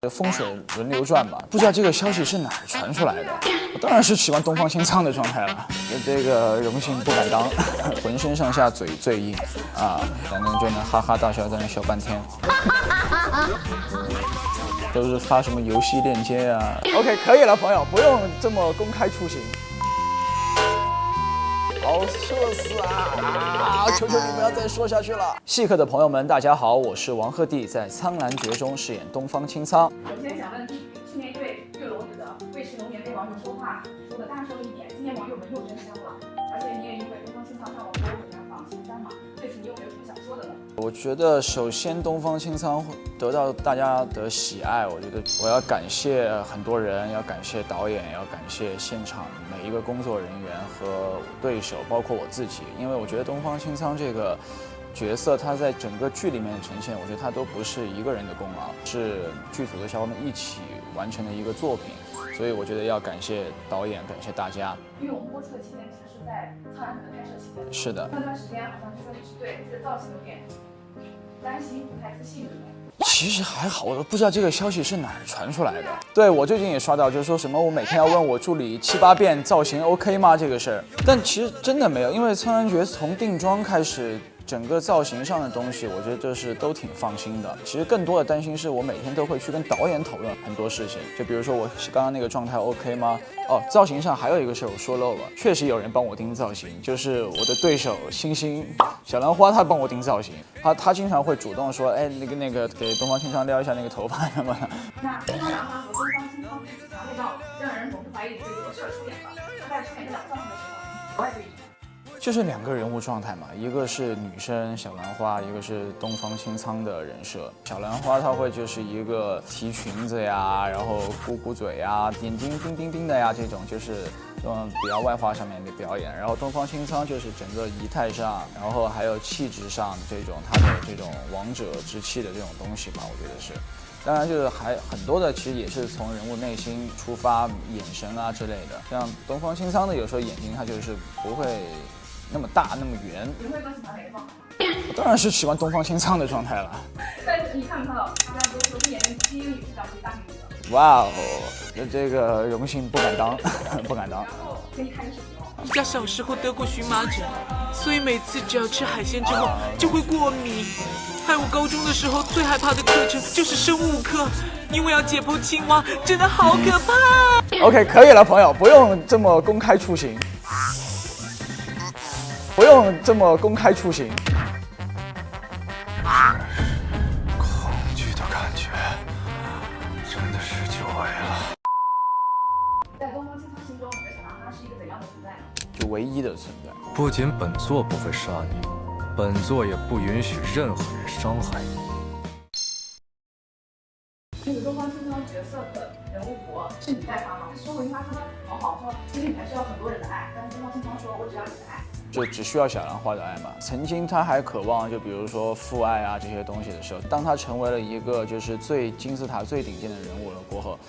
风水轮流转吧，不知道这个消息是哪儿传出来的。我当然是喜欢东方青苍的状态了，这个荣幸不敢当，浑身上下嘴最硬啊，反正就能哈哈大笑，在那笑半天。都是发什么游戏链接啊 ？OK， 可以了，朋友，不用这么公开出行。好社死啊！求求你不要再说下去了。戏客的朋友们，大家好，我是王鹤棣，在《苍兰诀》中饰演东方青苍。首先想问，去年一对玉楼子的魏氏龙年被网友说话说的大声一点，今年网友们又真香了，而且你也因为东方青苍上网播人家放青三嘛，对此你有没有什么想说的呢？我觉得首先东方青苍得到大家的喜爱，我觉得我要感谢很多人，要感谢导演，要感谢现场每一个工作人员和对手，包括我自己，因为我觉得东方青苍这个角色，他在整个剧里面的呈现，我觉得他都不是一个人的功劳，是剧组的小伙伴一起完成的一个作品，所以我觉得要感谢导演，感谢大家。因为我们播出的期间其实是在《苍兰诀》的拍摄期间，是的。那段时间好像就说你是对自己的造型有点担心，不太自信，对不对？其实还好，我都不知道这个消息是哪儿传出来的。对，我最近也刷到，就是说什么我每天要问我助理7、8遍造型 OK 吗这个事儿，但其实真的没有，因为《苍兰诀》从定妆开始。整个造型上的东西，我觉得这是都挺放心的。其实更多的担心是我每天都会去跟导演讨论很多事情，就比如说我刚刚那个状态 OK 吗？哦，造型上还有一个事儿我说漏了，确实有人帮我定造型，就是我的对手星星小兰花，她帮我定造型，她经常会主动说，哎，那个给东方青苍撩一下那个头发什么的。那东方兰花和东方青苍强烈到让人总是怀疑你对这个事儿出演了。那在出演这两个状态的时候，格外注意。就是两个人物状态嘛，一个是女生小兰花，一个是东方青苍的人设。小兰花她会就是一个提裙子呀，然后鼓鼓嘴呀，眼睛冰冰冰的呀，这种就是比较外化上面的表演。然后东方青苍就是整个仪态上，然后还有气质上这种他的这种王者之气的这种东西吧，我觉得是。当然，就是还很多的，其实也是从人物内心出发，眼神啊之类的。像东方青苍的，有时候眼睛它就是不会那么大那么圆。你会更喜欢哪个状态？我当然是喜欢东方青苍的状态了。但是你看没看到大家都说今年的基因女是长最大名的？哇哦，这个荣幸不敢当，不敢当。然后给你看一个视频哦。家小时候得过荨麻疹，所以每次只要吃海鲜之后就会过敏。害我高中的时候最害怕的课程就是生物课，因为要解剖青蛙，真的好可怕。OK， 可以了，朋友，不用这么公开出行，不用这么公开出行。恐惧的感觉真的是久违了。在东方青苍心中，你的小兰花是一个怎样的存在呢？就唯一的存在。不仅本座不会杀你，本座也不允许任何人伤害你。这个东方青苍角色的人物国是你在发吗？说过一句话说的很好，说其实你还需要很多人的爱，但是东方青苍说我只要你的爱。就只需要小兰花的爱嘛。曾经他还渴望，就比如说父爱啊这些东西的时候，当他成为了一个就是最金字塔最顶尖的人物了过后，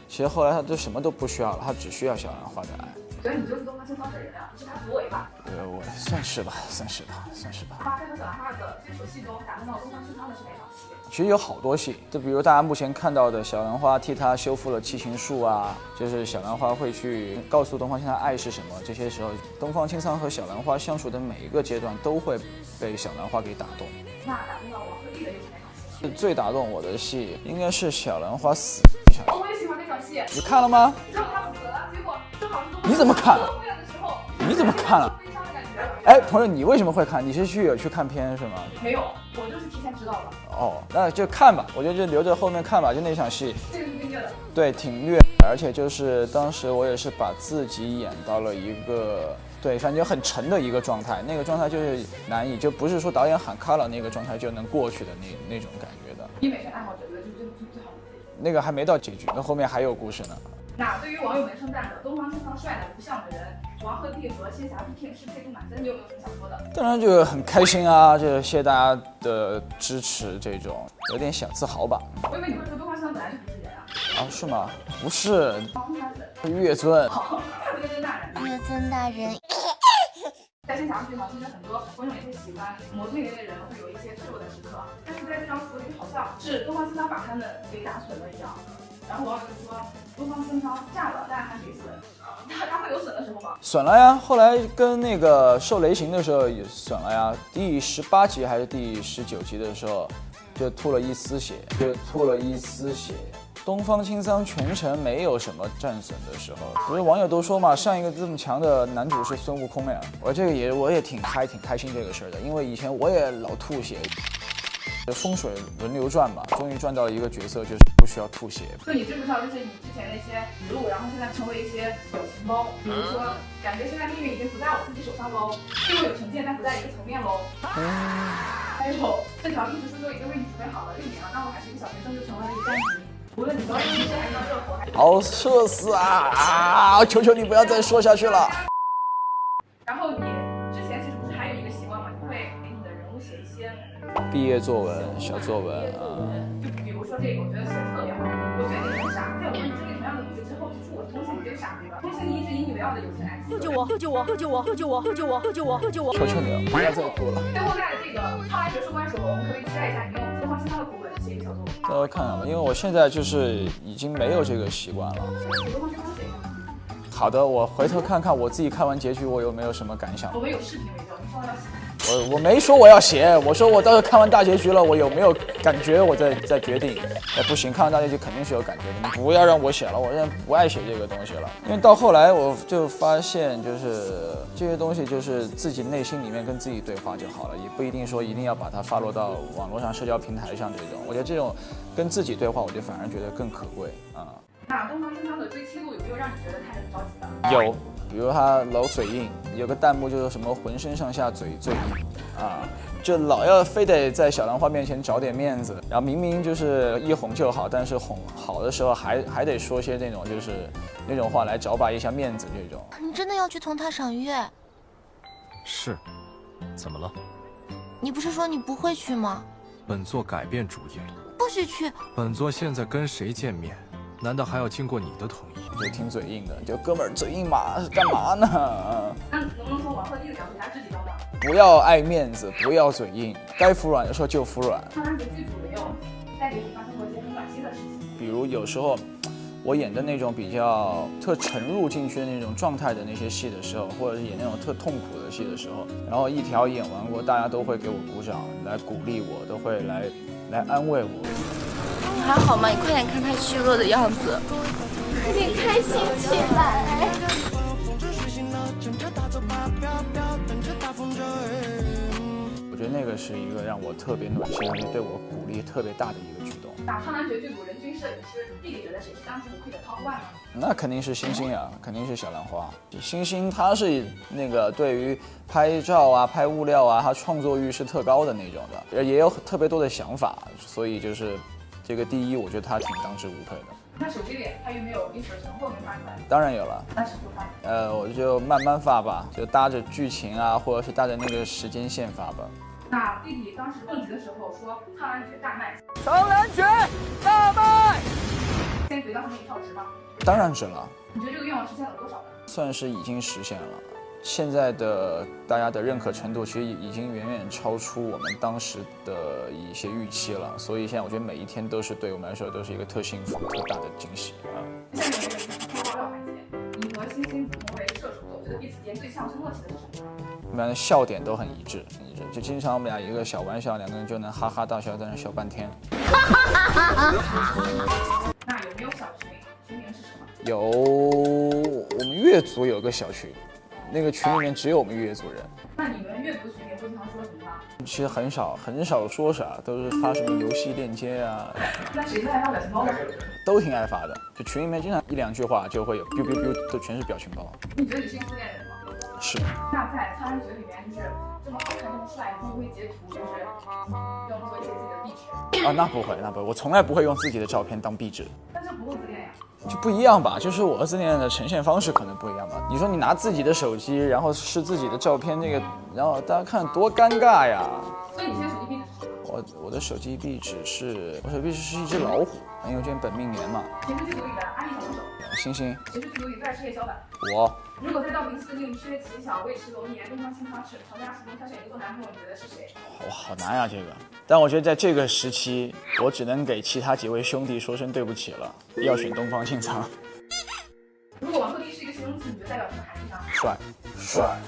其实后来他就什么都不需要了，他只需要小兰花的爱。所以你就是东方青苍本人啊，你是他左尾巴。我算是吧，算是吧，算是吧。花开和小兰花的对手戏中打动到东方青苍的是哪场戏？其实有好多戏，就比如大家目前看到的小兰花替他修复了七情术啊，就是小兰花会去告诉东方青苍爱是什么，这些时候东方青苍和小兰花相处的每一个阶段都会被小兰花给打动。那打动到王鹤棣的又是哪场戏？最打动我的戏应该是小兰花死。哦，我也喜欢那场戏。你看了吗？之后他死了，结果正好是东方你怎么看的时候，你怎么看了？悲伤的感觉。哎，朋友，你为什么会看？你是有去看片是吗？没有，我就是提前知道了。哦，那就看吧，我觉得就留着后面看吧。就那场戏，这个是虐的。对，挺虐，而且就是当时我也是把自己演到了一个。对，反正很沉的一个状态，那个状态就是难以，就不是说导演喊卡了那个状态就能过去的那种感觉的。医美学爱好者觉得就是最好的结局。那个还没到结局，那后面还有故事呢。那对于网友们称赞的东方青苍帅的不像个人，王鹤棣和仙侠 PK 是配度满分，你有没有什么想说的？当然就很开心啊，就谢谢大家的支持，这种有点小自豪吧。我以为你会说东方青苍本来就不是人啊。啊，是吗？不是，他是月尊。好，月尊大人。月尊大人。在仙侠剧嘛，其实很多观众也会喜欢魔尊一类的人会有一些脆弱的时刻，但是在这张图里好像是东方青苍把他们给打损了一样。然后网友就说东方青苍炸了，但还没损，他会有损的时候吗？损了呀，后来跟那个受雷刑的时候也损了呀。第18集还是第19集的时候，就吐了一丝血，东方青苍全程没有什么战损的时候，不是网友都说嘛，上一个这么强的男主是孙悟空呀。我也挺开心这个事儿的，因为以前我也老吐血。风水轮流转嘛，终于转到了一个角色，就是不需要吐血。就你知不知道，就是你之前那些语录，然后现在成为一些表情包，比如说感觉现在命运已经不在我自己手上喽，地位有成见，但不在一个层面喽。还有这条历史书都已经为你准备好了6年了，当我还是一个小学生就成为了一个班级，无论你高中毕业还是到热火，好社死啊！求求你不要再说下去了。然后你之前其实不是还有一个习惯吗？你会给你的人物写一些毕业作文、小作文就比如说这个，我觉得写的特别好。我觉得你很傻，在我跟你经历同样的东西之后，提出我的通信，你这个傻逼吧？通信你一直引以为傲的友情 X， 救我！救救我！救救我！救救我！救救我！救救我！救救我！求求你了，不要再哭了。最后在这个苍兰诀收官的时候，我们可不可以期待一下你用东方青苍的口吻写一个小作文？大家看看吧，因为我现在就是已经没有这个习惯了。给东方青苍写一个。好的，我回头看看我自己看完结局，我有没有什么感想。我们有视频为证，你说要写。我没说我要写，我说我到时候看完大结局了，我有没有感觉，我再决定。不行，看完大结局肯定是有感觉的，你不要让我写了，我现在不爱写这个东西了。因为到后来我就发现，就是这些东西就是自己内心里面跟自己对话就好了，也不一定说一定要把它发落到网络上、社交平台上这种。我觉得这种跟自己对话，我就反而觉得更可贵啊。那东方青苍的追妻路有没有让你觉得他很着急的？有，比如他老嘴硬，有个弹幕就是什么浑身上下嘴硬啊，就老要非得在小兰花面前找点面子，然后明明就是一哄就好，但是哄好的时候还得说些那种就是那种话来找把一下面子这种。你真的要去同他赏月？是，怎么了？你不是说你不会去吗？本座改变主意了。不许去！本座现在跟谁见面，难道还要经过你的同意？就挺嘴硬的，就哥们儿嘴硬嘛，干嘛呢？那能不能从王鹤棣的角度给他支几刀呢？不要爱面子，不要嘴硬，该服软的时候就服软。苍兰诀剧组没有带给你发生过一些很暖心的事情？比如有时候我演的那种比较特沉入进去的那种状态的那些戏的时候，或者是演那种特痛苦的戏的时候，然后一条演完过，大家都会给我鼓掌，来鼓励我，都会来安慰我。你还好吗？你快点看他虚弱的样子，快点开心起来！我觉得那个是一个让我特别暖心，而且对我鼓励特别大的一个举动。那苍兰诀剧组人均摄影师，弟弟觉得谁是当之无愧的 top one 呢？那肯定是星星呀，肯定是小兰花。星星他是那个对于拍照啊、拍物料啊，他创作欲是特高的那种的，也有特别多的想法，所以就是这个第一，我觉得他挺当之无愧的。那手机里还有没有一会儿存货没发出来？当然有了，那什么时候发？我就慢慢发吧，就搭着剧情啊，或者是搭着那个时间线发吧。那弟弟当时蹦极的时候说苍兰诀大卖，苍兰诀大卖，先回到他们一票值吗？当然值了，你觉得这个愿望实现了多少呢？算是已经实现了。现在的大家的认可程度，其实已经远远超出我们当时的一些预期了。所以现在我觉得每一天都是对我们来说都是一个特幸福、特大的惊喜啊。下面有一个爆料环节，你和星星同为射手座，觉得彼此间最相处默契的是什么？我们俩的笑点都很一致，就经常我们俩一个小玩笑，两个人就能哈哈大笑，在那笑半天。那有没有小群？群名是什么？有，我们乐组有个小群，那个群里面只有我们乐组人。那你们乐组群里会经常说什么吗？其实很少说啥，都是发什么游戏链接啊，那谁最爱发表情包呢？都挺爱发的。就群里面经常一两句话就会有 biu biu biu，都全是表情包。你觉得你是一个自恋人吗？是。那在苍兰诀里面，就是这么好看、这么帅，你会不会截图，就是用作一些自己的壁纸？啊，那不会，我从来不会用自己的照片当壁纸。但是不够自恋呀。就不一样吧，就是我和自恋的呈现方式可能不一样吧。你说你拿自己的手机，然后是自己的照片，那个，然后大家看多尴尬呀。所以你现在手机壁纸是什么？我的手机壁纸是，我手机壁纸是一只老虎，因为今天本命年嘛。前面剧组里的安利小能手。星星，谁是剧组里最爱吃夜宵的？我如果在道明寺宁缺其小未驰龙颜东方青苍吵架时中挑选一个做男朋友，你觉得是谁？我好难呀、这个。但我觉得在这个时期，我只能给其他几位兄弟说声对不起了，要选东方青苍。如果王鹤棣是一个形容词，你觉得代表什么含义呢？帅，帅。